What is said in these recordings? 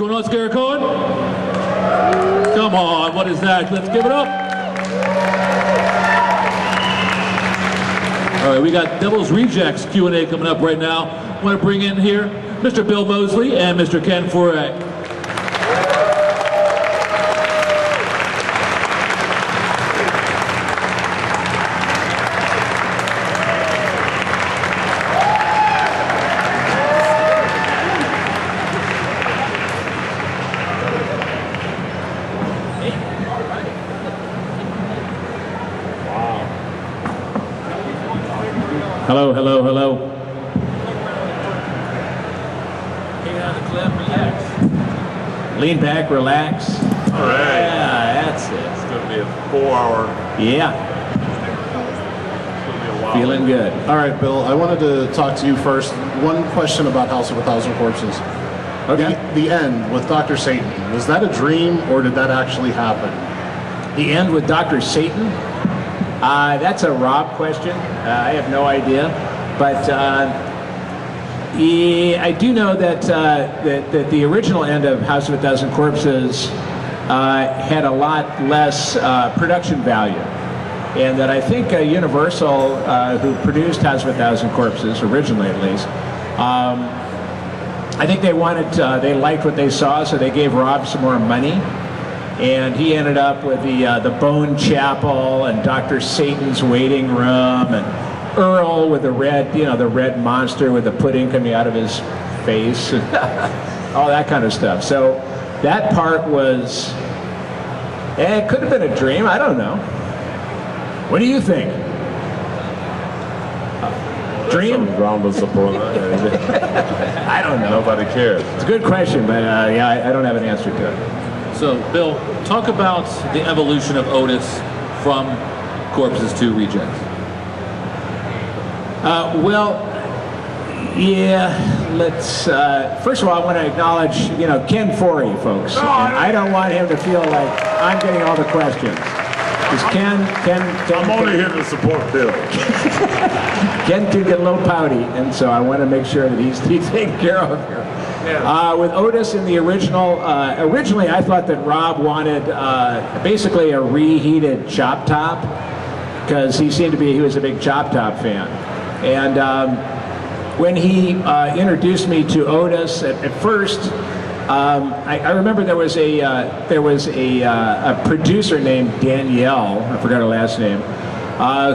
going on, Scary Cohen? Come on, what is that? Let's give it up. All right, we got Devil's Rejects Q&A coming up right now. I want to bring in here Mr. Bill Moseley and Mr. Ken Foree. Hello, hello, hello. Hang on the clip, relax. Lean back, relax. All right. Yeah, that's it. It's going to be a 4-hour. Yeah. It's going to be a while. Feeling good. All right, Bill, I wanted to talk to you first. One question about House of a Thousand Corpses. Okay. The end with Dr. Satan, was that a dream or did that actually happen? The end with Dr. Satan? That's a Rob question. I have no idea. But I do know that, that the original end of House of a Thousand Corpses had a lot less production value. And that I think Universal, who produced House of a Thousand Corpses, originally at least, I think they wanted, they liked what they saw, so they gave Rob some more money. And he ended up with the Bone Chapel and Dr. Satan's waiting room and Earl with the red, you know, the red monster with the pudding coming out of his face, and all that kind of stuff. So that part was, it could have been a dream. I don't know. What do you think? Dream? Groundless support. I don't know. Nobody cares. It's a good question, but yeah, I don't have an answer to it. So, Bill, talk about the evolution of Otis from Corpses to Rejects. Well, yeah, let's, first of all, I want to acknowledge, you know, Ken Foree, folks. And I don't want him to feel like I'm getting all the questions. Because Ken, I'm only here to support Bill. Ken can get a little pouty, and so I want to make sure that he's taken care of here. Yeah. With Otis in the original, originally I thought that Rob wanted basically a reheated Chop Top, because he was a big Chop Top fan. And when he introduced me to Otis, at first, I remember there was a producer named Danielle, I forgot her last name,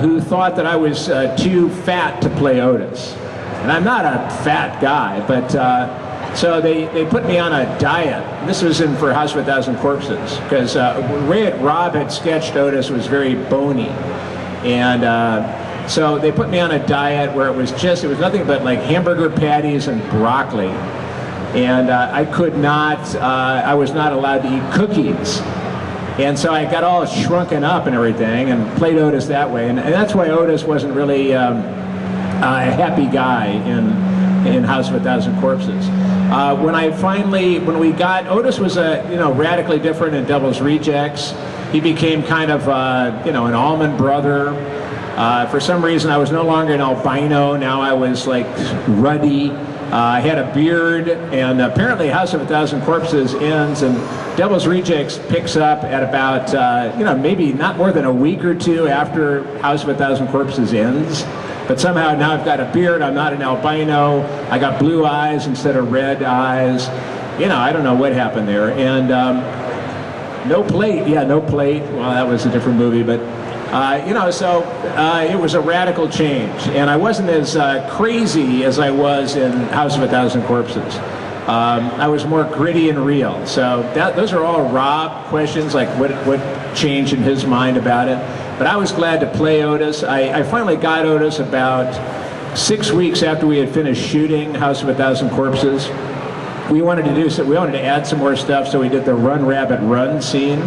who thought that I was too fat to play Otis. And I'm not a fat guy, but so they put me on a diet. This was for House of a Thousand Corpses, because the way Rob had sketched Otis was very bony. And so they put me on a diet where it was nothing but like hamburger patties and broccoli. And I was not allowed to eat cookies. And so I got all shrunken up and everything and played Otis that way. And that's why Otis wasn't really a happy guy in House of a Thousand Corpses. Otis was radically different in Devil's Rejects. He became kind of, an Allman Brother. For some reason, I was no longer an albino. Now I was like ruddy. I had a beard, and apparently House of a Thousand Corpses ends, and Devil's Rejects picks up at about, maybe not more than a week or two after House of a Thousand Corpses ends. But somehow now I've got a beard, I'm not an albino, I got blue eyes instead of red eyes. I don't know what happened there. And no plate, no plate. Well, that was a different movie, but it was a radical change. And I wasn't as crazy as I was in House of a Thousand Corpses. I was more gritty and real. So those are all Rob questions, like what changed in his mind about it. But I was glad to play Otis. I finally got Otis about 6 weeks after we had finished shooting House of a Thousand Corpses. We wanted to add some more stuff, so we did the Run Rabbit Run scene.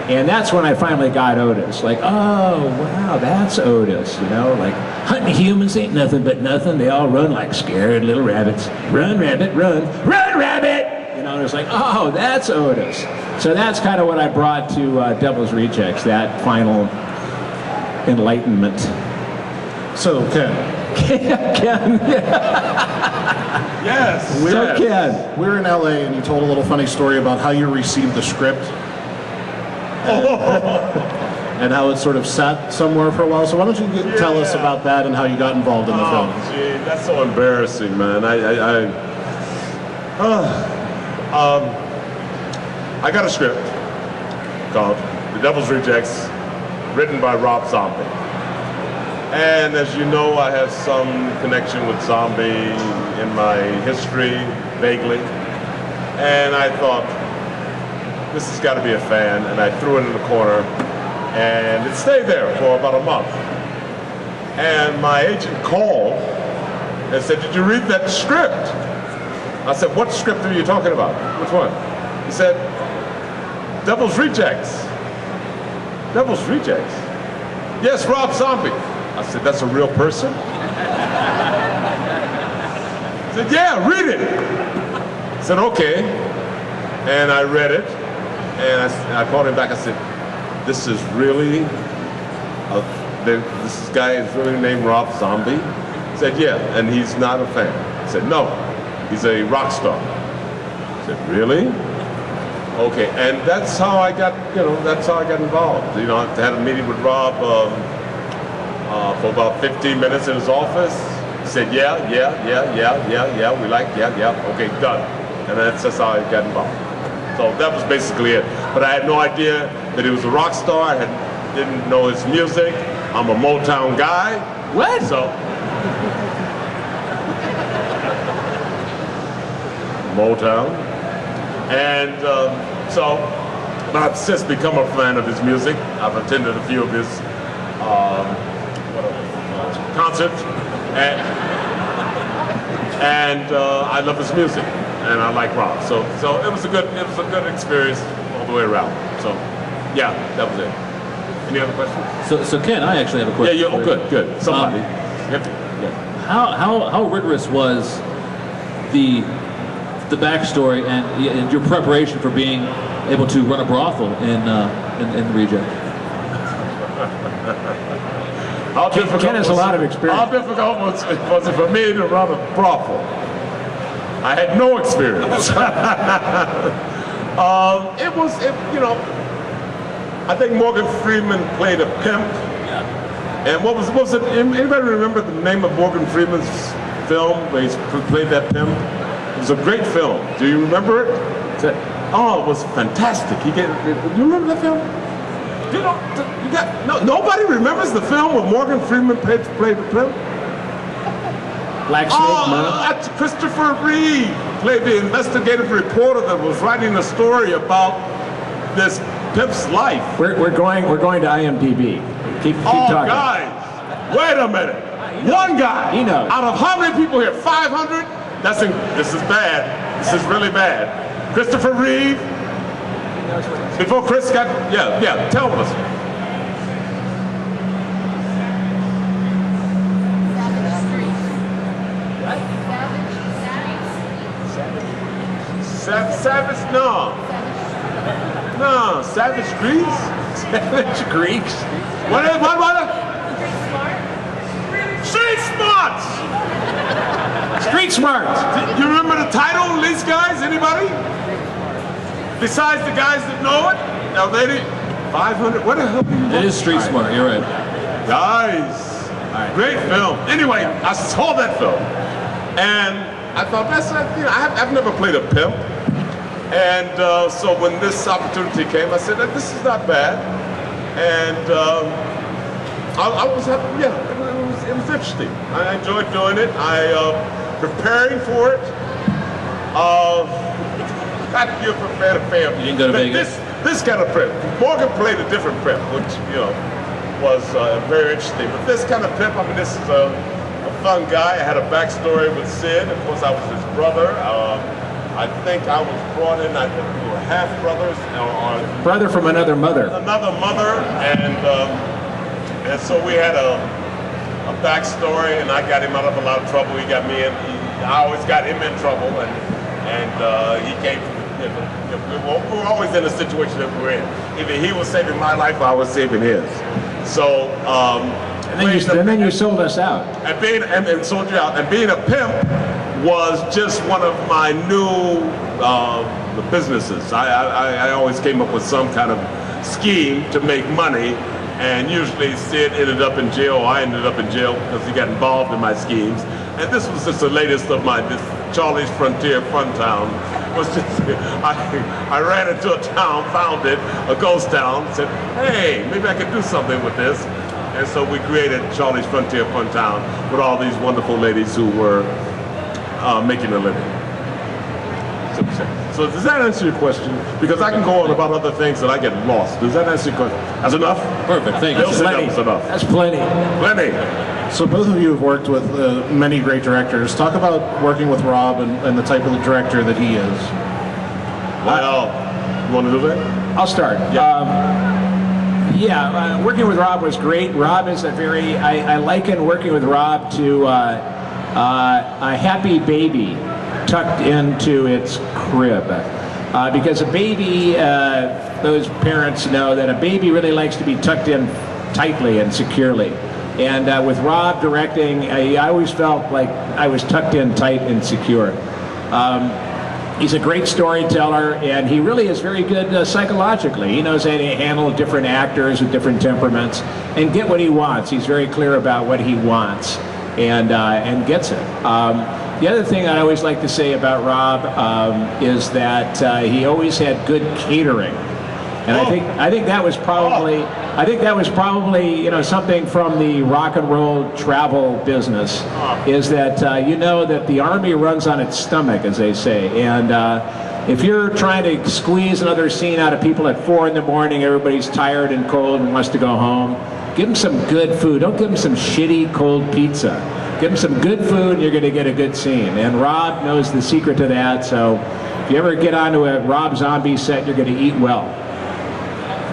And that's when I finally got Otis. Like, oh, wow, that's Otis, like hunting humans ain't nothing but nothing. They all run like scared little rabbits. Run, rabbit, run. Run, rabbit! And it's like, oh, that's Otis. So that's kind of what I brought to Devil's Rejects, that final enlightenment. So, Ken, Ken, Yes. so yes. Ken, We were in LA and you told a little funny story about how you received the script and how it sort of sat somewhere for a while. So why don't you tell us about that and how you got involved in the film? Oh, gee, that's so embarrassing, man. I got a script called The Devil's Rejects, written by Rob Zombie. And as you know, I have some connection with Zombie in my history, vaguely. And I thought, this has got to be a fan, and I threw it in the corner, and it stayed there for about a month. And my agent called and said, did you read that script? I said, what script are you talking about? Which one? He said, Devil's Rejects. Devil's Rejects? Yes, Rob Zombie. I said, that's a real person? He said, yeah, read it. I said, okay. And I read it, and I called him back. I said, this is really, this guy is really named Rob Zombie? He said, yeah, and he's not a fan. I said, no, he's a rock star. I said, really? Okay, and that's how I got, that's how I got involved. I had a meeting with Rob for about 15 minutes in his office. He said, yeah, we like, okay, done. And that's just how I got involved. So that was basically it. But I had no idea that he was a rock star. I didn't know his music. I'm a Motown guy. what? So, Motown. And but I've since become a fan of his music. I've attended a few of his concerts, and I love his music, and I like rock. So it was a good experience all the way around. So yeah, that was it. Any other questions? So Ken, I actually have a Yeah, question. yeah. Oh, for you. good. Somebody. How rigorous was the backstory and your preparation for being able to run a brothel in Reject? How difficult Ken has a lot of experience. How difficult was it for me to run a brothel? I had no experience. I think Morgan Freeman played a pimp. And what was it? Anybody remember the name of Morgan Freeman's film where he played that pimp? It was a great film. Do you remember it? Oh, it was fantastic. You remember that film? Nobody remembers the film where Morgan Freeman played the pimp? Black Snake Moan? That's Christopher Reeve played the investigative reporter that was writing a story about this pimp's life. We're going to IMDb. Keep talking. Guys, wait a minute. One guy. He knows. Out of how many people here? 500? This is bad. This is really bad. Christopher Reeve. Before Chris got, tell us. Savage, no, Savage Greeks? Savage Greeks? What? Street Smarts! Street Smarts! You remember the title of these guys? Anybody? Besides the guys that know it? Now they did 500, what the hell? It is Street Smart, you're right. Guys, great film. Anyway, I saw that film, and I thought, I've never played a pimp. And so when this opportunity came, I said, this is not bad. And I was happy, it was interesting. I enjoyed doing it. Preparing for it. You're prepared to fail. You didn't go to Vegas? This kind of pimp. Morgan played a different pimp, which, was very interesting. But this kind of pimp, this is a fun guy. I had a backstory with Sid. Of course, I was his brother. I think I was brought in, I think we were half brothers. Brother from another mother. Another mother, and so we had a backstory, and I got him out of a lot of trouble. He got me in. I always got him in trouble, and he came from. We were always in a situation that we were in. Either he was saving my life, or I was saving his. So And then you sold us out. And sold you out. And being a pimp was just one of my new businesses. I always came up with some kind of scheme to make money, and usually Sid ended up in jail, or I ended up in jail because he got involved in my schemes. And this was just the latest of my Charlie's Frontier Fun Town. Was just I ran into a town, found it, a ghost town, said, hey, maybe I could do something with this. And so we created Charlie's Frontier Fun Town with all these wonderful ladies who were making a living. So does that answer your question? Because I can go on about other things that I get lost. Does that answer your question? That's enough? Perfect, thank you. Bill said that was enough. That's plenty. Plenty. So both of you have worked with many great directors. Talk about working with Rob and the type of the director that he is. Well, you want to do that? I'll start. Working with Rob was great. Rob is I liken working with Rob to a happy baby tucked into its crib. Because a baby, those parents know that a baby really likes to be tucked in tightly and securely. And with Rob directing, I always felt like I was tucked in tight and secure. He's a great storyteller, and he really is very good psychologically. He knows how to handle different actors with different temperaments and get what he wants. He's very clear about what he wants and gets it. The other thing I always like to say about Rob is that he always had good catering. And I think that was probably something from the rock and roll travel business, is that that the Army runs on its stomach, as they say, and if you're trying to squeeze another scene out of people at 4 in the morning, everybody's tired and cold and wants to go home, give them some good food. Don't give them some shitty cold pizza. Give them some good food and you're going to get a good scene. And Rob knows the secret to that, so if you ever get onto a Rob Zombie set, you're going to eat well.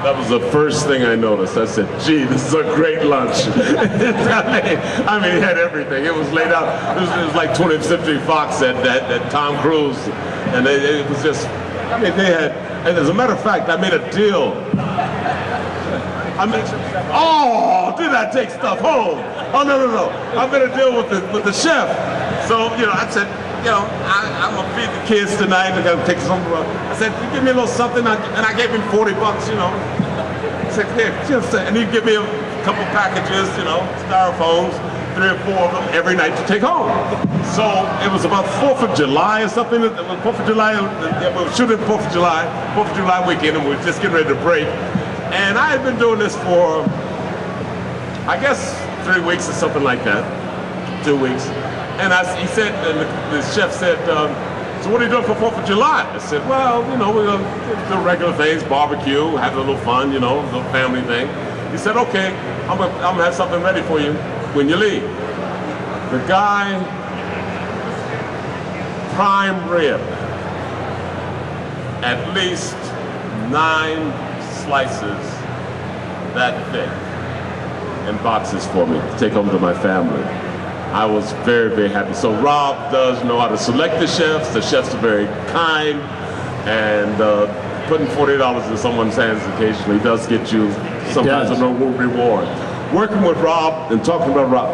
That was the first thing I noticed. I said, gee, this is a great lunch. I mean, he had everything. It was laid out. It was like 20th Century Fox at Tom Cruise. And it was just, they had, and as a matter of fact, I made a deal. Did I take stuff home? Oh, no. I made a deal with the chef. So, I said, I'm going to feed the kids tonight. I got to take some. I said, you give me a little something. And I gave him $40, I said, here, and he'd give me a couple packages, styrofoams, 3 or 4 of them every night to take home. So it was about 4th of July or something. 4th of July, we were shooting 4th of July weekend, and we were just getting ready to break. And I had been doing this for, I guess, 3 weeks or something like that, 2 weeks. And he said, and the chef said, so what are you doing for 4th of July? I said, well, we're going to do regular things, barbecue, have a little fun, little family thing. He said, okay, I'm going to have something ready for you when you leave. The guy, prime rib, at least 9 slices that thick in boxes for me to take home to my family. I was very, very happy. So Rob does know how to select the chefs. The chefs are very kind, and putting $40 in someone's hands occasionally does get you sometimes a reward. Working with Rob and talking about Rob,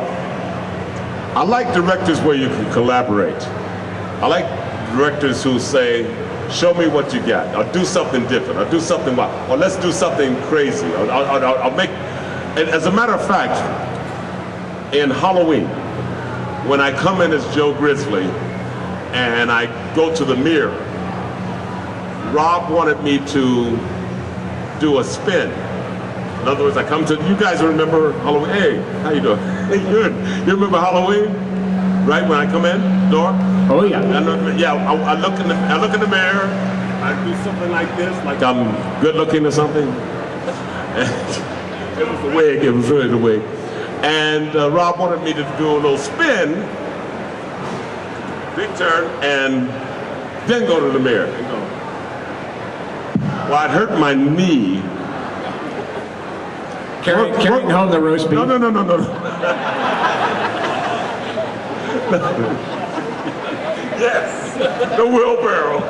I like directors where you can collaborate. I like directors who say, show me what you got, or do something different, or do something wild, or let's do something crazy, or I'll make, and as a matter of fact, in Halloween, when I come in as Joe Grizzly and I go to the mirror, Rob wanted me to do a spin. In other words, I come to, you guys remember Halloween? Hey, how you doing? Hey, good. You remember Halloween? Right, when I come in, door? Oh yeah. I look in the mirror, I do something like this, like I'm good looking or something. It was the wig, it was really the wig. And Rob wanted me to do a little spin, big turn, and then go to the mirror. And go. Well, I'd hurt my knee. Carrying home the roast beef. No. Yes, the wheelbarrow.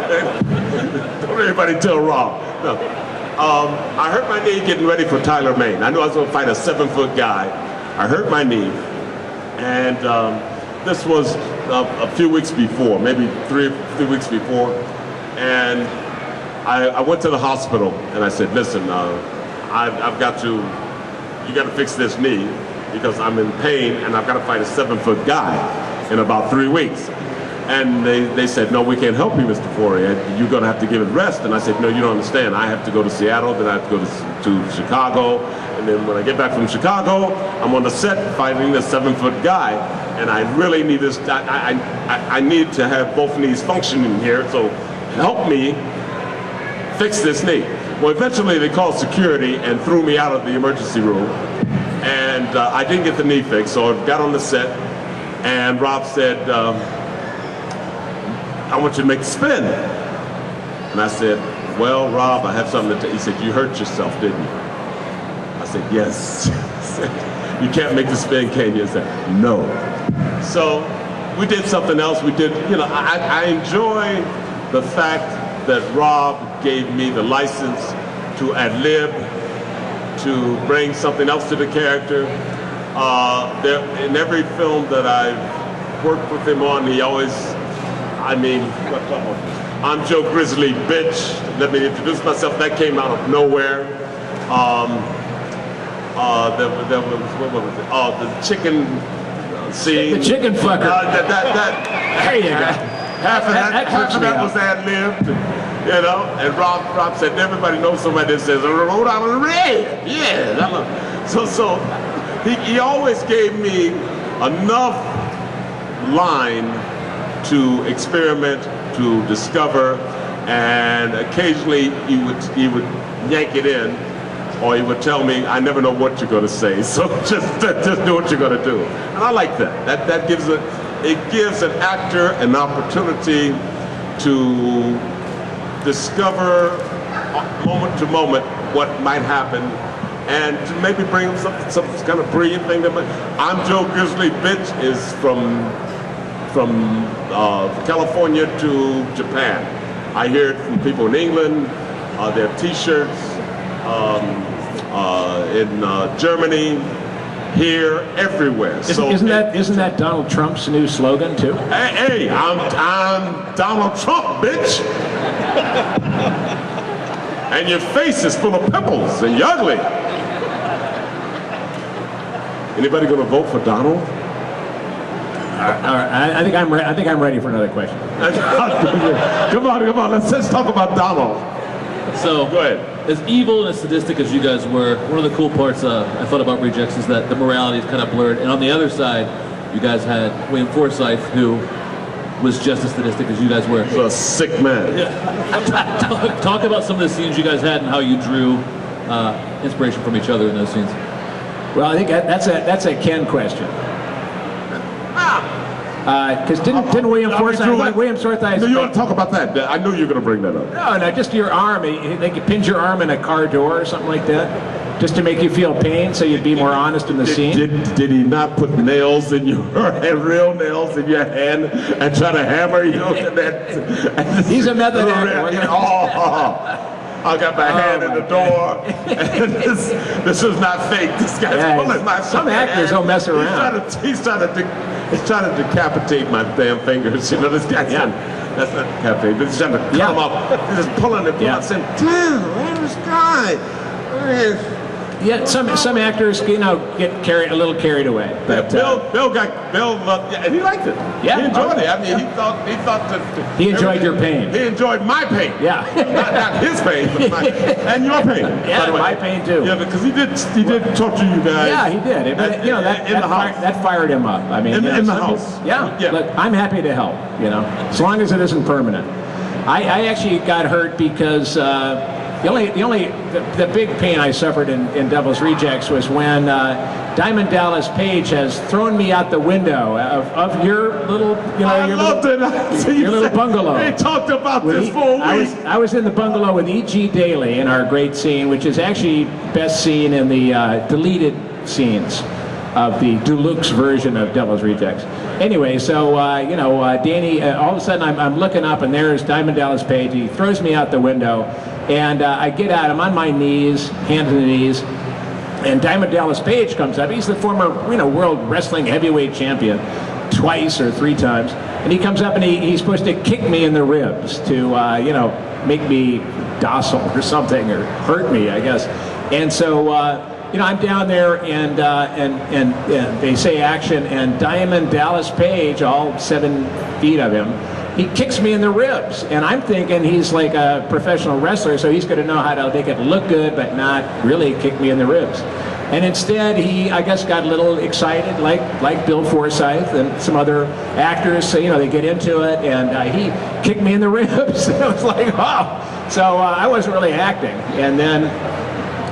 Don't anybody tell Rob. No. I hurt my knee getting ready for Tyler Maine. I knew I was going to fight a 7-foot guy. I hurt my knee, and this was a few weeks before, maybe three weeks before, and I went to the hospital and I said, listen, I've got to, you got to fix this knee because I'm in pain and I've got to fight a 7-foot guy in about 3 weeks. And they said, no, we can't help you, Mr. Foree. You're going to have to give it rest. And I said, no, you don't understand. I have to go to Seattle, then I have to go to Chicago. And then when I get back from Chicago, I'm on the set fighting this 7-foot guy. And I really need this, I need to have both knees functioning here. So help me fix this knee. Well, eventually they called security and threw me out of the emergency room. And I didn't get the knee fixed, so I got on the set. And Rob said, I want you to make the spin. And I said, well, Rob, I have something to tell you. He said, you hurt yourself, didn't you? I said, yes. He said, you can't make the spin, can you? I said, no. So we did something else. We did, you know, I enjoy the fact that Rob gave me the license to ad-lib, to bring something else to the character. In every film that I've worked with him on, he always, I mean, I'm Joe Grizzly Bitch. Let me introduce myself. That came out of nowhere. There was, what was it? Oh, the chicken scene. The chicken fucker. There you go. Half of that was ad-libbed, you know. And Rob said, everybody knows somebody that says, Rhode Island Red. Yeah. So he always gave me enough line to experiment, to discover, and occasionally he would yank it in, or he would tell me, I never know what you're going to say, so just do what you're going to do. And I like that. That gives an actor an opportunity to discover moment to moment what might happen, and to maybe bring some kind of brilliant thing. I'm Joe Grizzly Bitch is from California to Japan. I hear it from people in England. They have T-shirts in Germany, here, everywhere. Isn't that Donald Trump's new slogan too? Hey, I'm Donald Trump, bitch. And your face is full of pimples and you're ugly. Anybody gonna vote for Donald? All right, I think I'm ready for another question. Come on, let's talk about Donald. So, go ahead. As evil and as sadistic as you guys were, one of the cool parts I thought about Rejects is that the morality is kind of blurred. And on the other side, you guys had William Forsythe, who was just as sadistic as you guys were. He's a sick man. Yeah. Talk about some of the scenes you guys had and how you drew inspiration from each other in those scenes. Well, I think that's a Ken question. Because didn't William Forsythe? No, you want to talk about that? I knew you were going to bring that up. No, just your arm. They could pinch your arm in a car door or something like that, just to make you feel pain, so you'd be more honest in the scene. Did he not put nails in your real nails in your hand and try to hammer you? He's a method actor. I got my hand in the door. And this is not fake. This guy's pulling my. Some actors don't mess around. He's trying to decapitate my damn fingers. You know, this guy's that's not decapitate, but he's trying to cut them up. He's just pulling it out, saying, "Damn, where's this guy?" Yeah, some actors, get a little carried away. But Bill loved, and he liked it. Yeah, he enjoyed it. I mean, he thought that he enjoyed your pain. He enjoyed my pain. Yeah, not his pain, but and your pain. Yeah, my pain too. Yeah, because he did torture you guys. Yeah, he did. That fired him up. I mean, in the house. Yeah. Look, I'm happy to help. As long as it isn't permanent. I actually got hurt because. The big pain I suffered in Devil's Rejects was when Diamond Dallas Page has thrown me out the window of your little, your little bungalow. He talked about this for a week. I was in the bungalow with E.G. Daly in our great scene, which is actually best seen in the deleted scenes of the Deluxe version of Devil's Rejects. Anyway, so Danny, all of a sudden I'm looking up and there's Diamond Dallas Page. He throws me out the window, and I get out. I'm on my knees, hands on the knees, And Diamond Dallas Page comes up. He's the former, world wrestling heavyweight champion, twice or 3 times. And he comes up and he's supposed to kick me in the ribs to, make me docile or something, or hurt me, I guess. And so, I'm down there, and they say action, and Diamond Dallas Page, all 7 feet of him, he kicks me in the ribs, and I'm thinking he's like a professional wrestler, so he's going to know how to make it look good, but not really kick me in the ribs. And instead, he, I guess, got a little excited, like Bill Forsyth and some other actors. So, they get into it, and he kicked me in the ribs. And I was like, oh. So I wasn't really acting. And then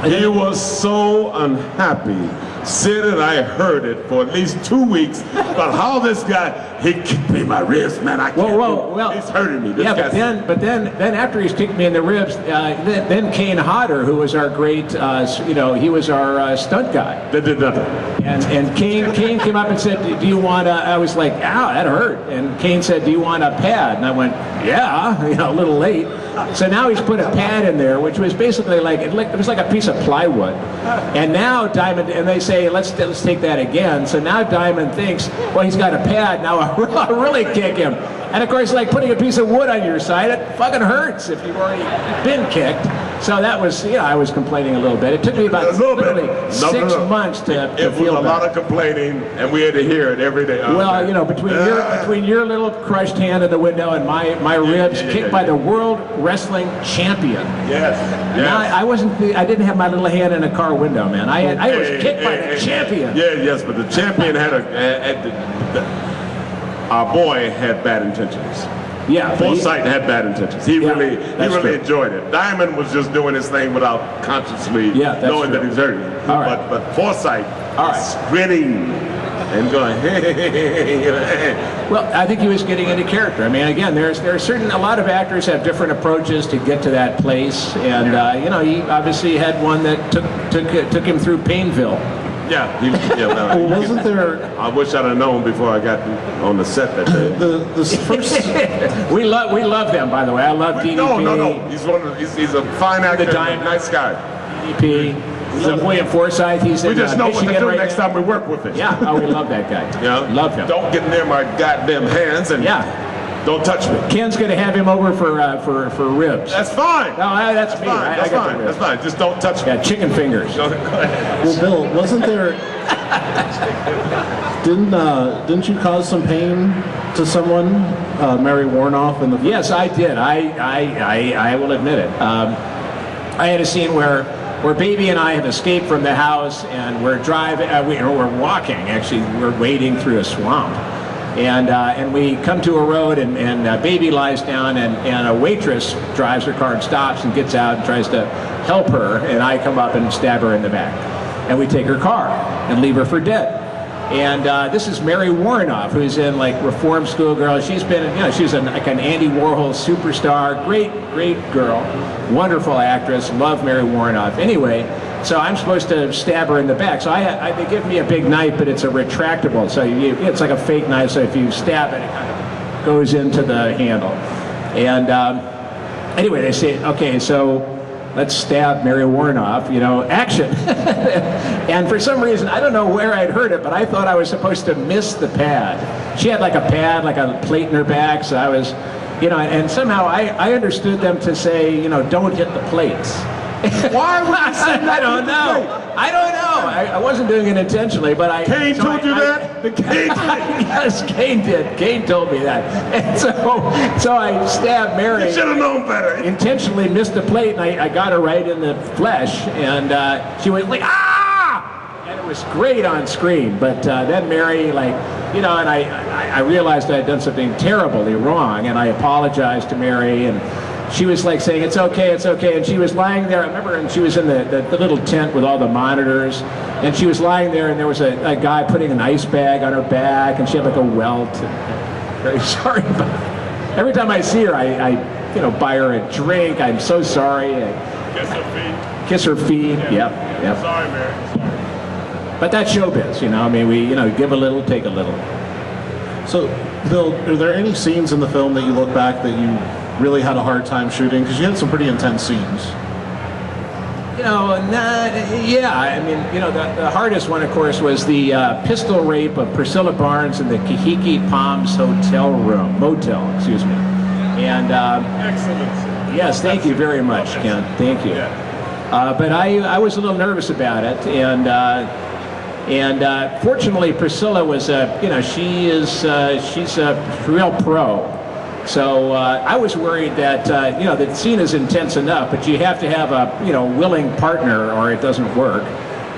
he was so unhappy. Sid and I heard it for at least 2 weeks about how this guy, he kicked me in my ribs, man. I can't well, he's hurting me. This yeah, guy's... but then after he's kicked me in the ribs, then Kane Hodder, who was our great, he was our stunt guy. That did nothing. And Kane came up and said, "Do you want a?" I was like, "Ow, that hurt." And Kane said, "Do you want a pad?" And I went, "Yeah," a little late. So now he's put a pad in there, which was basically like it was like a piece of plywood. And now Diamond, and they say, let's take that again. So now Diamond thinks, well, he's got a pad. Now I'll really kick him. And of course, like putting a piece of wood on your side, it fucking hurts if you've already been kicked. So that was, I was complaining a little bit. It took me about literally 6 months to It feel was a lot of complaining, and we had to hear it every day. Well, between your little crushed hand in the window and my ribs kicked by the world wrestling champion. Yes. I didn't have my little hand in a car window, man. I was kicked by the champion. Yes, but the champion our boy had bad intentions. Yeah, Forsyth had bad intentions. He really true. enjoyed it. Diamond was just doing his thing without consciously knowing that he's hurting. All right. But Forsyth grinning and going, hey. Well, I think he was getting into character. I mean, again, there are a lot of actors have different approaches to get to that place, and he obviously had one that took him through Painville. Yeah, Wasn't there? I wish I'd have known before I got on the set that day. The first. we love them, by the way. I love DDP. No. He's a fine actor, nice guy. DDP. We love William Forsythe. He's in We just know what to Michigan do right next now. time we work with him. Yeah, we love that guy. Love him. Don't get near my goddamn hands and don't touch me. Ken's going to have him over for ribs. That's fine. No, that's me. That's fine. That's fine. Just don't touch me. Yeah, chicken fingers. Go ahead. Well, Bill, wasn't there? Didn't you cause some pain to someone, Mary Warnoff, in the? Yes, I did. I will admit it. I had a scene where Baby and I have escaped from the house, and we're driving. We're walking. Actually, we're wading through a swamp. And we come to a road, and Baby lies down, and a waitress drives her car and stops and gets out and tries to help her, and I come up and stab her in the back. And we take her car and leave her for dead. And this is Mary Warnoff, who's in like Reform Schoolgirl. She's been, she's like an Andy Warhol superstar, great girl, wonderful actress, love Mary Warnoff. Anyway, so I'm supposed to stab her in the back. So they give me a big knife, but it's a retractable. So it's like a fake knife. So if you stab it, it kind of goes into the handle. And anyway, they say, okay, so let's stab Mary Warnoff, action. And for some reason, I don't know where I'd heard it, but I thought I was supposed to miss the pad. She had like a pad, like a plate in her back, so I was, and somehow I understood them to say, don't hit the plates. Why would you say I don't know. I wasn't doing it intentionally, but Kane told you that? Yes, Kane did. Kane told me that. And so I stabbed Mary. You should have known better. Intentionally missed the plate, and I got her right in the flesh, and she went like, ah! And it was great on screen, but then Mary, and I realized I had done something terribly wrong, and I apologized to Mary, and she was like saying, it's okay, and she was lying there, I remember, and she was in the little tent with all the monitors, and she was lying there, and there was a guy putting an ice bag on her back, and she had like a welt, and I'm very sorry about it. Every time I see her, I buy her a drink, I'm so sorry. Kiss her feet. Kiss her feet, yep. Sorry, Mary. But that's showbiz, we give a little, take a little. So, Bill, are there any scenes in the film that you look back that you really had a hard time shooting? Because you had some pretty intense scenes. Yeah, I mean, the hardest one, of course, was the pistol rape of Priscilla Barnes in the Kahiki Palms motel, excuse me. And Excellent. yes, thank you very much, Ken. Thank you. But I was a little nervous about it, and fortunately, Priscilla was she's a real pro. So I was worried that the scene is intense enough, but you have to have a willing partner or it doesn't work.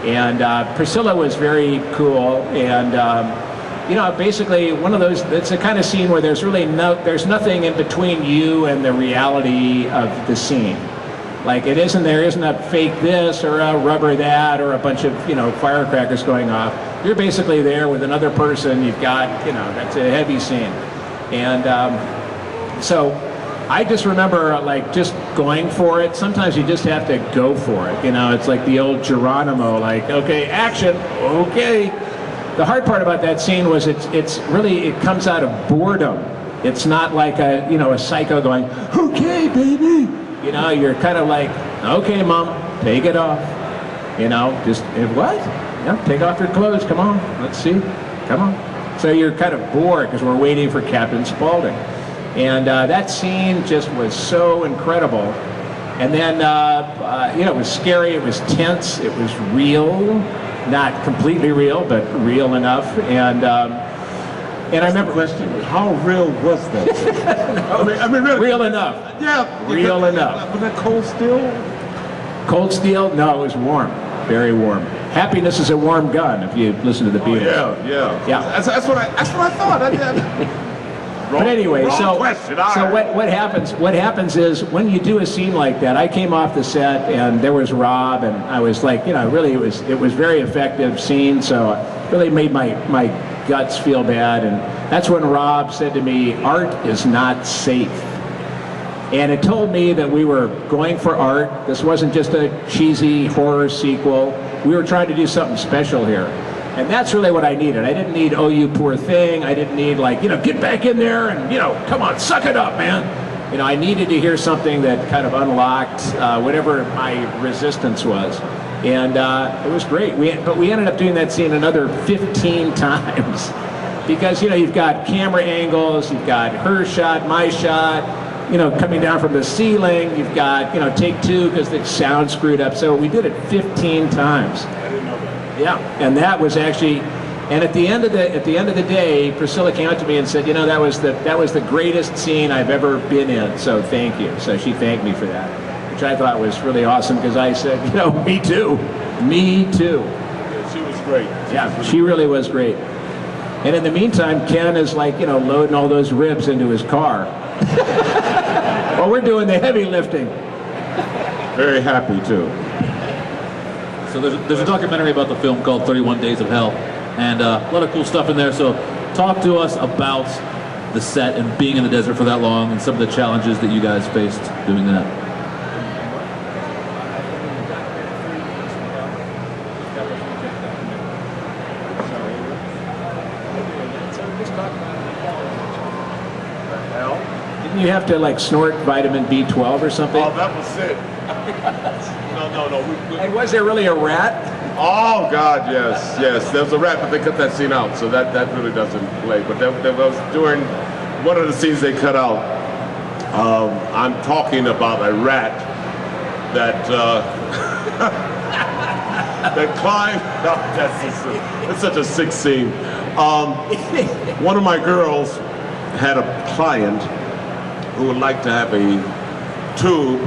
And Priscilla was very cool, and basically one of those. It's the kind of scene where there's nothing in between you and the reality of the scene. Like there isn't a fake this or a rubber that or a bunch of firecrackers going off. You're basically there with another person. You've got that's a heavy scene, and. So I just remember just going for it. Sometimes you just have to go for it. It's like the old Geronimo, okay, action, okay. The hard part about that scene was it comes out of boredom. It's not like a psycho going, okay, baby. You're kind of like, okay, mom, take it off. Just, what? Take off your clothes, come on, let's see, come on. So you're kind of bored because we're waiting for Captain Spaulding. And that scene just was so incredible. And then, it was scary, it was tense, it was real. Not completely real, but real enough. And I remember... Question, how real was that? No, I mean, really? Real enough. Yeah. Real enough. Was that cold steel? Cold steel? No, it was warm. Very warm. Happiness is a warm gun, if you listen to the Beatles. Yeah. That's what I thought. But anyway, what happens is when you do a scene like that, I came off the set and there was Rob, and I was like, really it was very effective scene, so it really made my guts feel bad. And that's when Rob said to me, art is not safe. And it told me that we were going for art. This wasn't just a cheesy horror sequel. We were trying to do something special here. And that's really what I needed. I didn't need, oh, you poor thing. I didn't need get back in there and, come on, suck it up, man. I needed to hear something that kind of unlocked whatever my resistance was. And it was great. But we ended up doing that scene another 15 times. Because, you've got camera angles, you've got her shot, my shot, coming down from the ceiling. You've got, take two because the sound screwed up. So we did it 15 times. Yeah, and that was actually, and at the end of the day, Priscilla came up to me and said, that was the greatest scene I've ever been in. So thank you. So she thanked me for that, which I thought was really awesome because I said, me too, me too. Yeah, she was great. She really was great. And in the meantime, Ken is loading all those ribs into his car. Well, we're doing the heavy lifting. Very happy too. So there's a documentary about the film called 31 Days of Hell, and a lot of cool stuff in there. So talk to us about the set and being in the desert for that long and some of the challenges that you guys faced doing that. Didn't you have to snort vitamin B12 or something? Oh, that was it. No. And was there really a rat? Oh God, yes. There was a rat, but they cut that scene out, so that really doesn't play. But that was during one of the scenes they cut out. I'm talking about a rat that that climbed. Oh, that's such a sick scene. One of my girls had a client who would like to have a tube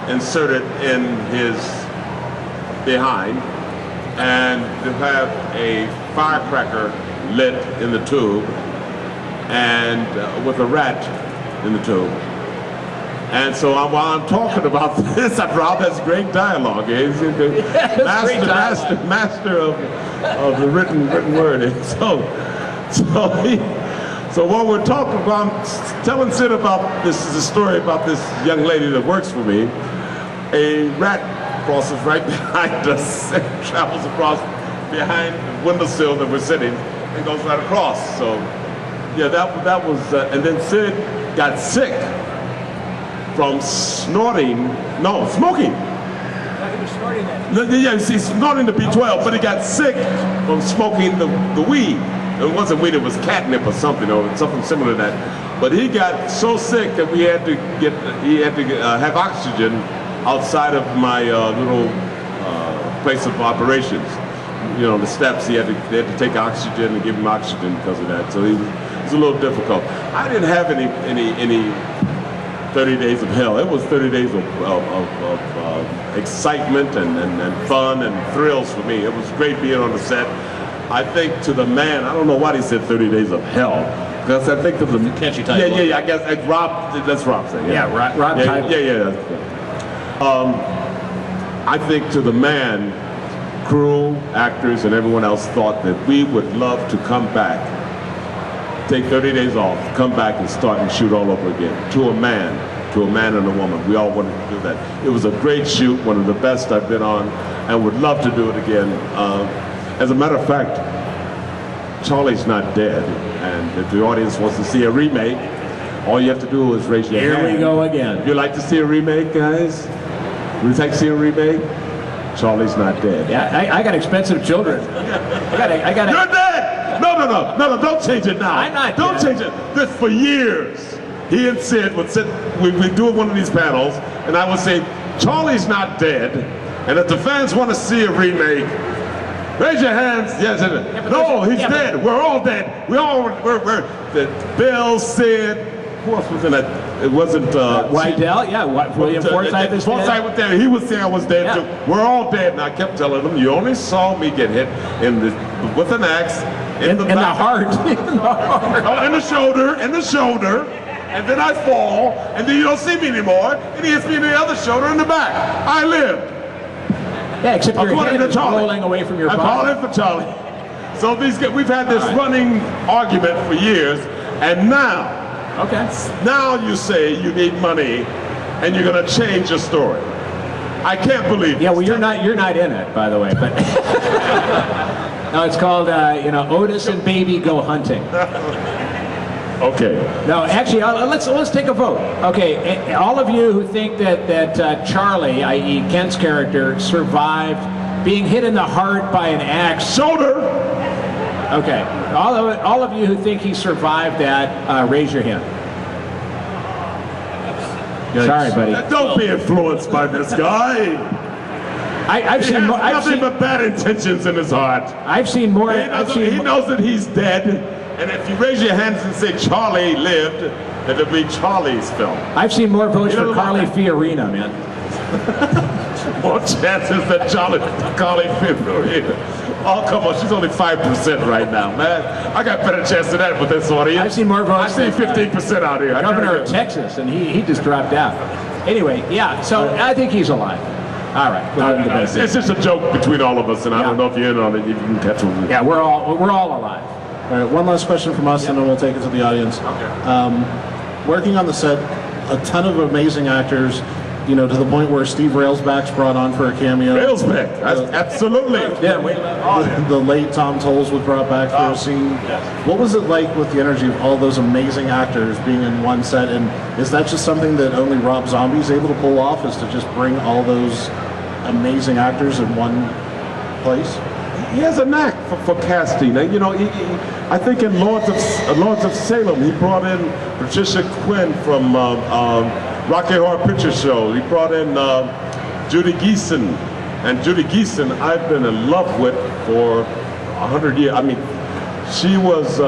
inserted in his behind and to have a firecracker lit in the tube and with a rat in the tube. And so while I'm talking about this, Rob has great dialogue. He's the master of the written word. And so what we're talking about, I'm telling Sid about this is a story about this young lady that works for me. A rat crosses right behind us and travels across behind the windowsill that we're sitting and goes right across. So yeah, that was, and then Sid got sick from smoking. Yeah, he's snorting the B12, but he got sick from smoking the weed. It wasn't weed, it was catnip or something similar to that. But he got so sick that he had to have oxygen outside of my little place of operations. You know, the steps, they had to take oxygen and give him oxygen because of that. So it was a little difficult. I didn't have any 30 days of hell. It was 30 days of excitement and fun and thrills for me. It was great being on the set. I think to the man, I don't know why he said 30 days of hell. Because I think to the catchy title. Yeah, I guess that's Rob saying. Yeah, Rob title. Yeah. I think to the man, crew, actors, and everyone else thought that we would love to come back, take 30 days off, come back and start and shoot all over again. To a man and a woman. We all wanted to do that. It was a great shoot, one of the best I've been on, and would love to do it again. As a matter of fact, Charlie's not dead, and if the audience wants to see a remake, all you have to do is raise your hand. Here we go again. Would you like to see a remake, guys? Would you like to see a remake? Charlie's not dead. Yeah, I got expensive children. I got. You're dead! No, don't change it now. I'm not Don't dead. change it. This, for years, he and Sid would sit, we'd do one of these panels, and I would say, Charlie's not dead, and if the fans want to see a remake, raise your hands. Yes. No, he's dead. We're all dead. We're Bill, Sid. Who else was in that? It wasn't Wydell, yeah. William Forsythe is Forsythe dead. was there. He was saying I was dead Yeah. too. We're all dead. And I kept telling them, you only saw me get hit with an axe In the heart. In the heart. Oh, in the shoulder, and then I fall, and then you don't see me anymore, and he hits me in the other shoulder in the back. I lived. Yeah, except your According head to is Charlie. rolling away from your I'm body. calling for Charlie. So we've had this running argument for years, and now you say you need money, and you're going to change your story. I can't believe it. Yeah, well, you're not in it, by the way. But no, it's called Otis and Baby Go Hunting. Okay. No, actually, let's take a vote. Okay, all of you who think that Charlie, i.e. Kent's character, survived being hit in the heart by an axe. Shoulder. Okay, all of you who think he survived that, raise your hand. Sorry, buddy. Don't be influenced by this guy. I've He seen has more. nothing but bad intentions in his heart. I've seen more. He knows that he's dead, and if you raise your hands and say Charlie lived, then it'll be Charlie's film. I've seen more votes You for don't Carly like that? Fiorina, man. More chances that Carly Fiorina. Oh, come on, she's only 5% right now, man. I got better chance than that with this audience. I've seen more votes. I see 15% out here. Governor of Texas, and he just dropped out. Anyway, yeah. So I think he's alive. All right. It's just a joke between all of us, and I don't know if you're in on it. If you can catch one. Yeah, we're all alive. All right, one last question from us, and then we'll take it to the audience. Okay. Working on the set, a ton of amazing actors, to the point where Steve Railsback's brought on for a cameo. Railsback, absolutely. Yeah, The late Tom Tolles was brought back for a scene. Yes. What was it like with the energy of all those amazing actors being in one set? And is that just something that only Rob Zombie's able to pull off, is to just bring all those amazing actors in one place? He has a knack for casting. I think in Lords of Salem, he brought in Patricia Quinn from Rocky Horror Picture Show. He brought in Judy Geeson, and Judy Geeson I've been in love with for 100 years. I mean, she was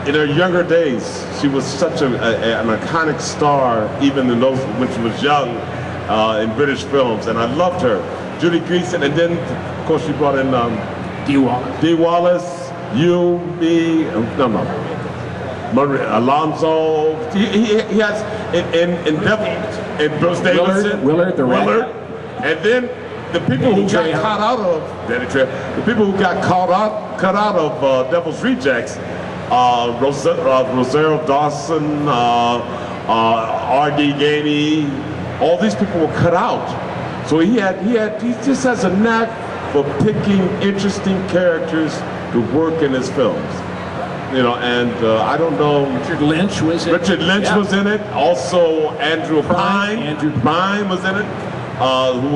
in her younger days. She was such an iconic star, even in those when she was young in British films, and I loved her. Judy Geeson, and then of course she brought in Dee Wallace. Dee Wallace, you, me, Alonzo. He has in Bruce Davidson, Willard, the Rat. and then the people who got cut out of the people who got cut out of Devil's Rejects, Rosario Dawson, R.D. Gainey, all these people were cut out. So he just has a knack for picking interesting characters to work in his films. And I don't know. Richard Lynch was in it. Richard Lynch was in it. Also, Andrew Pine. Andrew Pine was in it.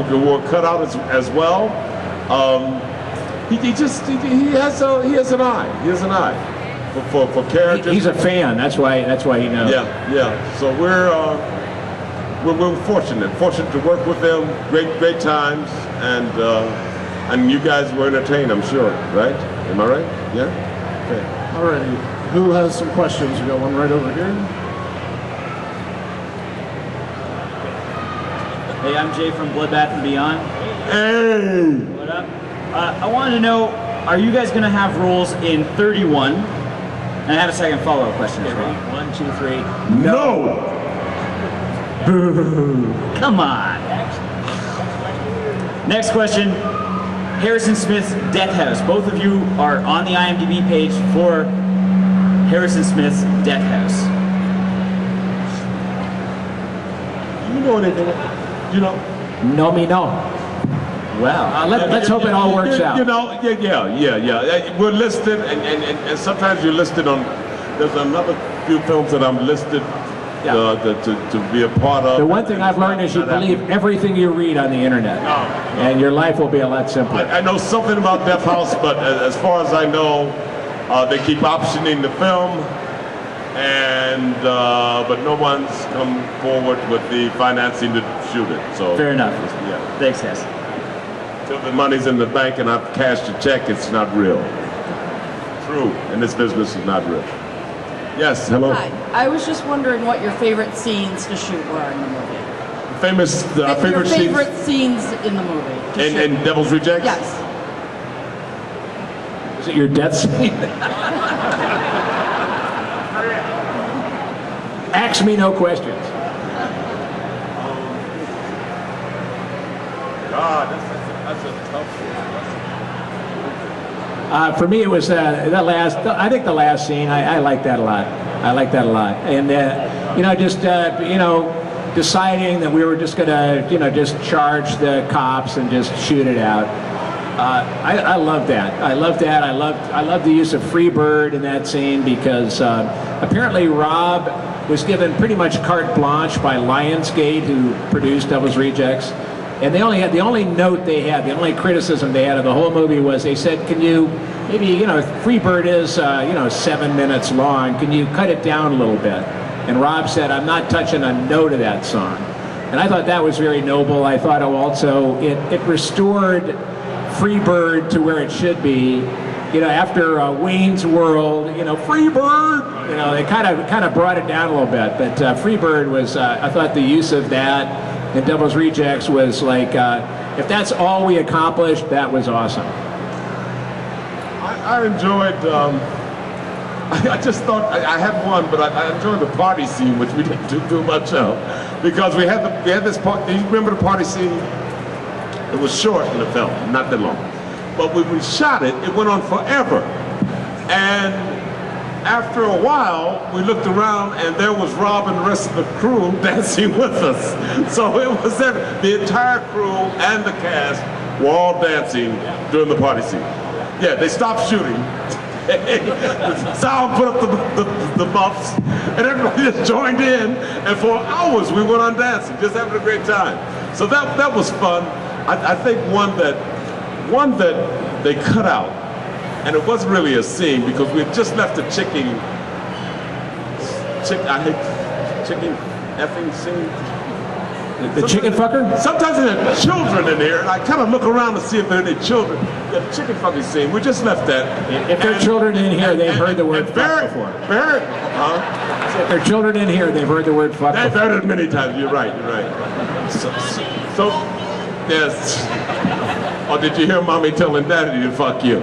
who were cut out as well. He has an eye. He has an eye for characters. He's a fan. That's why he knows. Yeah. So we're fortunate to work with them. Great times, and you guys were entertained, I'm sure, right? Am I right? Yeah. Okay. Alrighty. Who has some questions? We got one right over here. Hey, I'm Jay from Bloodbath and Beyond. Hey! What up? I wanted to know, are you guys going to have roles in 31? And I have a second follow-up question as well. 1, 2, 3. No! Come on. Next question. Harrison Smith's Death House. Both of you are on the IMDb page for Harrison Smith's Death House. You know anything? You know? No me no. Wow. Let's hope it all works out. You know, yeah. We're listed, and sometimes you're listed on. There's another few films that I'm listed to be a part of. The one thing I've learned is you believe everything you read on the internet, and your life will be a lot simpler. I know something about Death House, but as far as I know, they keep optioning the film, and but no one's come forward with the financing to shoot it. So Fair enough. Yeah. Thanks, guys. Till the money's in the bank and I've cashed a check, it's not real. True, and this business is not real. Yes, hello. Hi. I was just wondering what your favorite scenes to shoot were in the movie. Our favorite your favorite scenes in the movie. to shoot. and Devil's Rejects? Yes. Is it your death scene? Ask me no questions. God, that's a tough one. For me, it was the last. I think the last scene. I like that a lot. And just deciding that we were just gonna just charge the cops and just shoot it out. I love that. I love the use of Freebird in that scene because apparently Rob was given pretty much carte blanche by Lionsgate, who produced Devil's Rejects. And the only note they had, the only criticism they had of the whole movie was they said, can you maybe, Freebird is 7 minutes long, can you cut it down a little bit? And Rob said, I'm not touching a note of that song. And I thought that was very noble. I thought also it restored Freebird to where it should be. After Wayne's World, Freebird, they kind of brought it down a little bit. But Freebird was, I thought the use of that and Devil's Rejects was like, if that's all we accomplished, that was awesome. I enjoyed, I just thought, I had one, but I enjoyed the party scene, which we didn't do too much of. Because we had this part, do you remember the party scene? It was short in the film, not that long. But when we shot it, it went on forever. And after a while, we looked around and there was Rob and the rest of the crew dancing with us. So it was the entire crew and the cast were all dancing during the party scene. Yeah, they stopped shooting. Sound put up the buffs, and everybody just joined in. And for hours we went on dancing, just having a great time. So that was fun. I think one that they cut out, and it wasn't really a scene because we had just left the chicken effing scene. The chicken fucker? Sometimes there are children in here, and I kind of look around to see if there are any children. The chicken fucking scene, we just left that. If there are children in here, they've heard the word fuck before. If there are children in here, they've heard the word fuck They've before. heard it many times, you're right. So yes. Or did you hear mommy telling daddy to fuck you?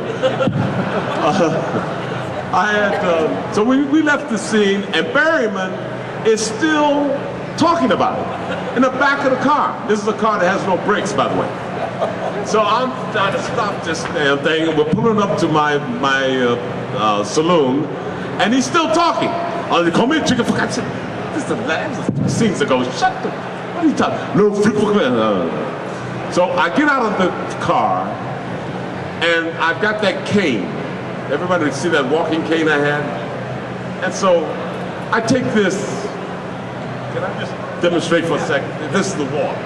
So we left the scene, and Berryman is still talking about it in the back of the car. This is a car that has no brakes, by the way. So I'm trying to stop this damn thing, and we're pulling up to my saloon, and he's still talking. They call me a chicken fuck. I said, this is the last scenes ago. Shut the. What are you talking? No freak. So I get out of the car, and I've got that cane. Everybody see that walking cane I had? And so I take this. Can I just demonstrate for a second? This is the walk.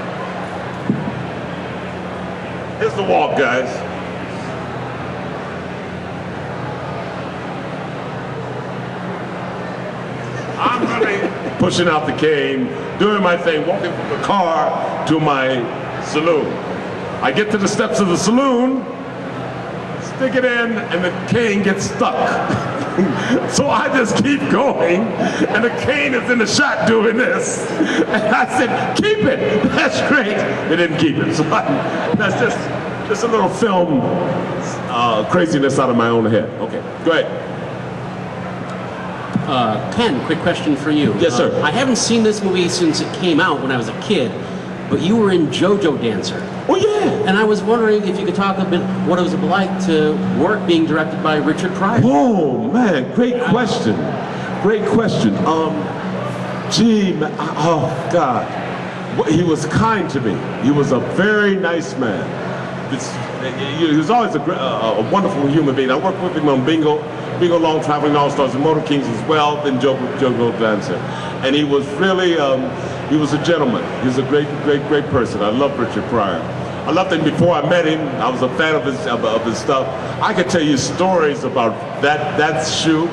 Here's the walk, guys. I'm really pushing out the cane, doing my thing, walking from the car to my saloon. I get to the steps of the saloon, stick it in, and the cane gets stuck. So I just keep going, and the cane is in the shot doing this. And I said, keep it, that's great. They didn't keep it, so that's just a little film craziness out of my own head. Okay, go ahead. Ken, quick question for you. Yes, sir. I haven't seen this movie since it came out when I was a kid, but you were in JoJo Dancer. Oh yeah. And I was wondering if you could talk a bit what it was like to work being directed by Richard Pryor. Oh man, great question. Great question. Gee, man, oh God, he was kind to me. He was a very nice man. He was always a wonderful human being. I worked with him on Bingo Long Traveling All-Stars and Motor Kings as well, then JoJo Dancer. And he was really, he was a gentleman. He was a great person. I love Richard Pryor. I loved him before I met him. I was a fan of his stuff. I could tell you stories about that shoot.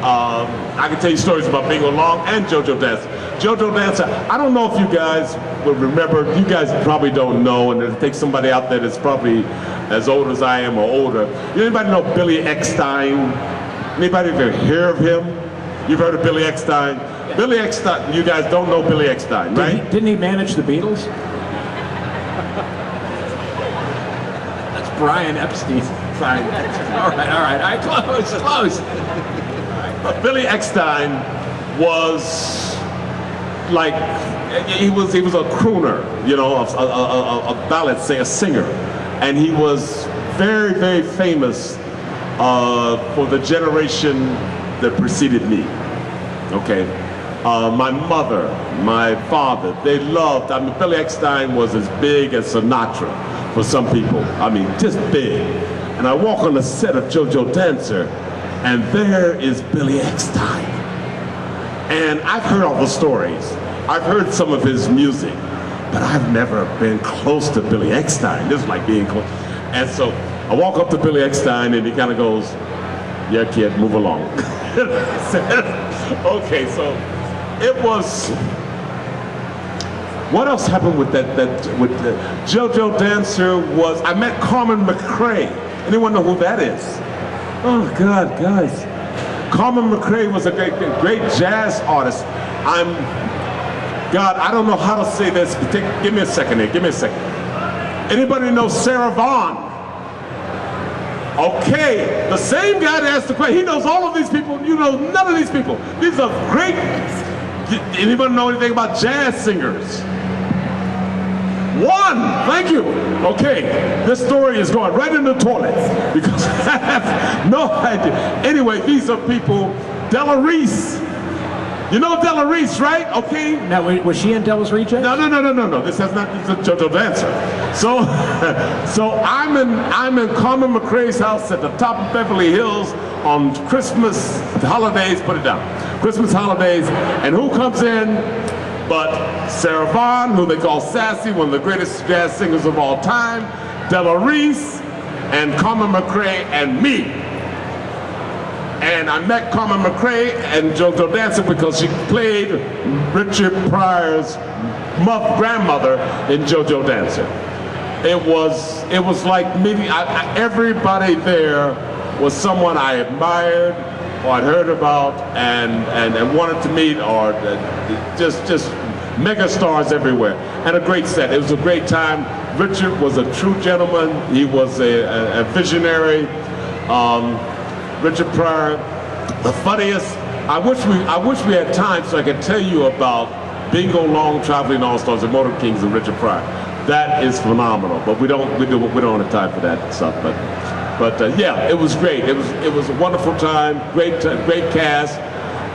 I can tell you stories about Bingo Long and JoJo Dancer. JoJo Dancer, I don't know if you guys will remember, you guys probably don't know, and it'll take somebody out there that's probably as old as I am or older. Anybody know Billy Eckstine? Anybody ever hear of him? You've heard of Billy Eckstine? Billy Eckstine, you guys don't know Billy Eckstine, right? Didn't he manage the Beatles? That's Brian Epstein's sign. All right, close. Billy Eckstine was like, he was a crooner, you know, a ballad singer, and he was very famous for the generation that preceded me. Okay, my mother, my father, they loved. I mean, Billy Eckstine was as big as Sinatra for some people. I mean, just big. And I walk on the set of JoJo Dancer, and there is Billy Eckstine. And I've heard all the stories. I've heard some of his music, but I've never been close to Billy Eckstine. This is like being close. And so I walk up to Billy Eckstine, and he kind of goes, "Yeah, kid, move along." Okay, so it was. What else happened with with JoJo Dancer was I met Carmen McRae. Anyone know who that is? Oh God, guys. Carmen McRae was a great jazz artist. God, I don't know how to say this. Give me a second here, give me a second. Anybody know Sarah Vaughan? Okay, the same guy that asked the question, he knows all of these people, you know none of these people. These are great, anybody know anything about jazz singers? One, thank you. Okay, this story is going right in the toilet because I have no idea. Anyway, these are people, Della Reese. You know Della Reese, right? Okay. Now, was she in Devil's Rejects? No. This has not. This is JoJo Dancer. So I'm in Carmen McRae's house at the top of Beverly Hills on Christmas holidays. Put it down. Christmas holidays, and who comes in? But Sarah Vaughan, who they call Sassy, one of the greatest jazz singers of all time, Della Reese, and Carmen McRae, and me. And I met Carmen McRae and JoJo Dancer because she played Richard Pryor's grandmother in JoJo Dancer. It was like meeting, everybody there was someone I admired or I'd heard about and wanted to meet, or just mega stars everywhere. And a great set. It was a great time. Richard was a true gentleman. He was a visionary. Richard Pryor, the funniest. I wish we had time so I could tell you about Bingo Long Traveling All-Stars and Motor Kings and Richard Pryor. That is phenomenal. But we don't have time for that stuff. But yeah, it was great. It was a wonderful time. Great cast.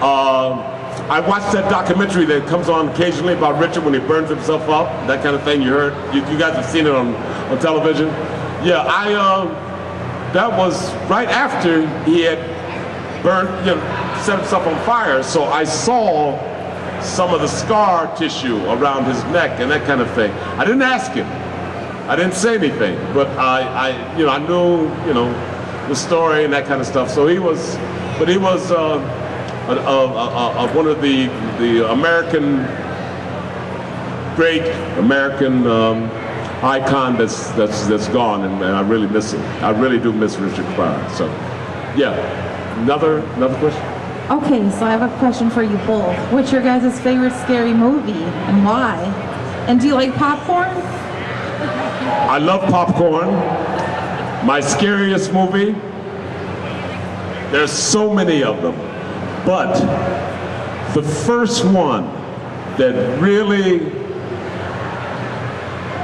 I watched that documentary that comes on occasionally about Richard when he burns himself up. That kind of thing. You heard. You guys have seen it on television. Yeah, that was right after he had burned, set himself on fire. So I saw some of the scar tissue around his neck and that kind of thing. I didn't ask him. I didn't say anything, but I knew, the story and that kind of stuff. So he was one of the American, great American icon that's gone, and I really miss him. I really do miss Richard Pryor. So, yeah. Another question? Okay, so I have a question for you both. What's your guys' favorite scary movie and why? And do you like popcorn? I love popcorn. My scariest movie, there's so many of them, but the first one that really,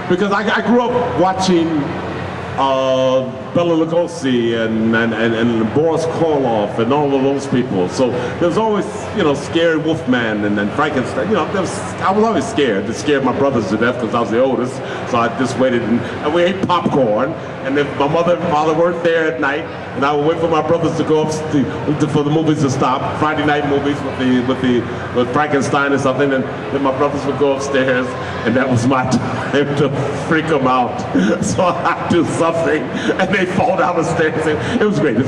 because I grew up watching Bela Lugosi and Boris Karloff and all of those people. So there's always, scary Wolfman and then Frankenstein. I was always scared. It scared my brothers to death because I was the oldest. So I just waited and we ate popcorn. And if my mother and father weren't there at night, and I would wait for my brothers to go up for the movies to stop, Friday night movies with Frankenstein or something, and then my brothers would go upstairs, and that was my time to freak them out. So I'd do something, and they fall down the stairs. It was great. But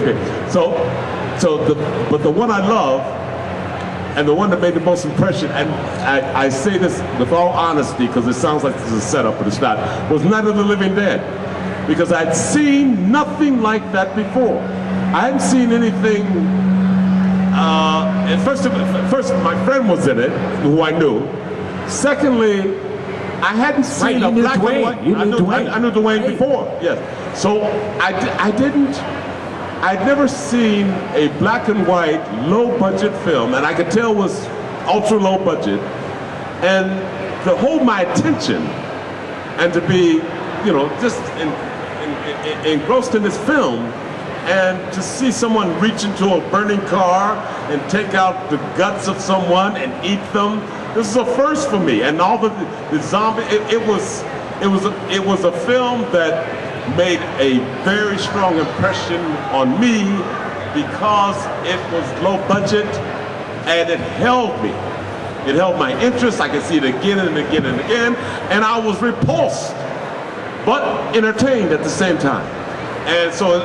the one I love, and the one that made the most impression, and I say this with all honesty because it sounds like this is a setup, but it's not, was Night of the Living Dead. Because I'd seen nothing like that before. I hadn't seen anything, and first my friend was in it, who I knew. Secondly, I hadn't seen a black and white. I knew Dwayne before, yes. So I'd never seen a black and white, low budget film, and I could tell was ultra low budget, and to hold my attention and to be, just engrossed in this film, and to see someone reach into a burning car and take out the guts of someone and eat them. This is a first for me, and all the zombie. It was a film that made a very strong impression on me because it was low budget and it held me. It held my interest. I could see it again and again and again, and I was repulsed, but entertained at the same time. And so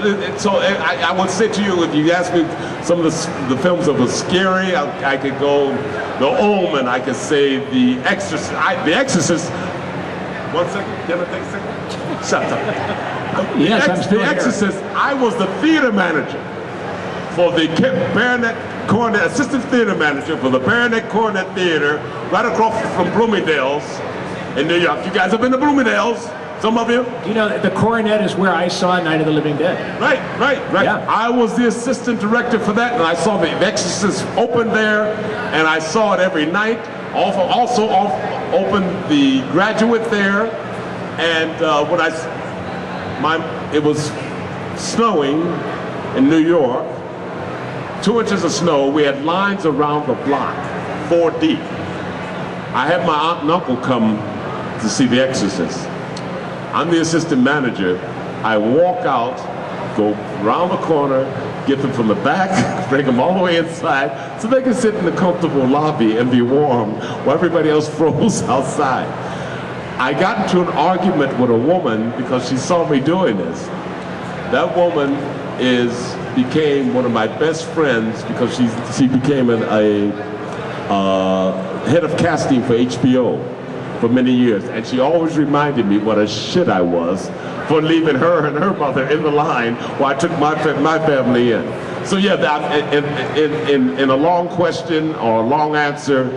I would say to you, if you ask me some of the films that were scary, I could go The Omen, I could say The Exorcist. The Exorcist, 1 second, can I take a second? Shut up. Yes, I'm still The Exorcist, I was the theater manager for the Baronet Coronet, assistant theater manager for the Baronet Coronet Theater, right across from Bloomingdale's in New York. You guys have been to Bloomingdale's? Some of you? The Coronet is where I saw Night of the Living Dead. Right. Yeah. I was the assistant director for that, and I saw The Exorcist open there, and I saw it every night. Also opened The Graduate there, and it was snowing in New York, 2 inches of snow. We had lines around the block, 4 deep. I had my aunt and uncle come to see The Exorcist. I'm the assistant manager. I walk out, go around the corner, get them from the back, bring them all the way inside so they can sit in the comfortable lobby and be warm while everybody else froze outside. I got into an argument with a woman because she saw me doing this. That woman became one of my best friends because she became a head of casting for HBO for many years, and she always reminded me what a shit I was for leaving her and her mother in the line while I took my family in. So yeah, in a long question or a long answer,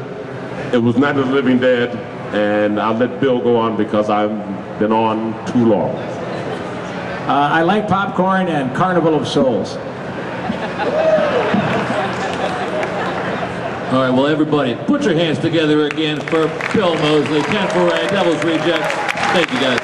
it was Night of the Living Dead, and I'll let Bill go on because I've been on too long. I like popcorn and Carnival of Souls. All right, well, everybody, put your hands together again for Bill Moseley, Ken Foree, Devil's Rejects. Thank you, guys.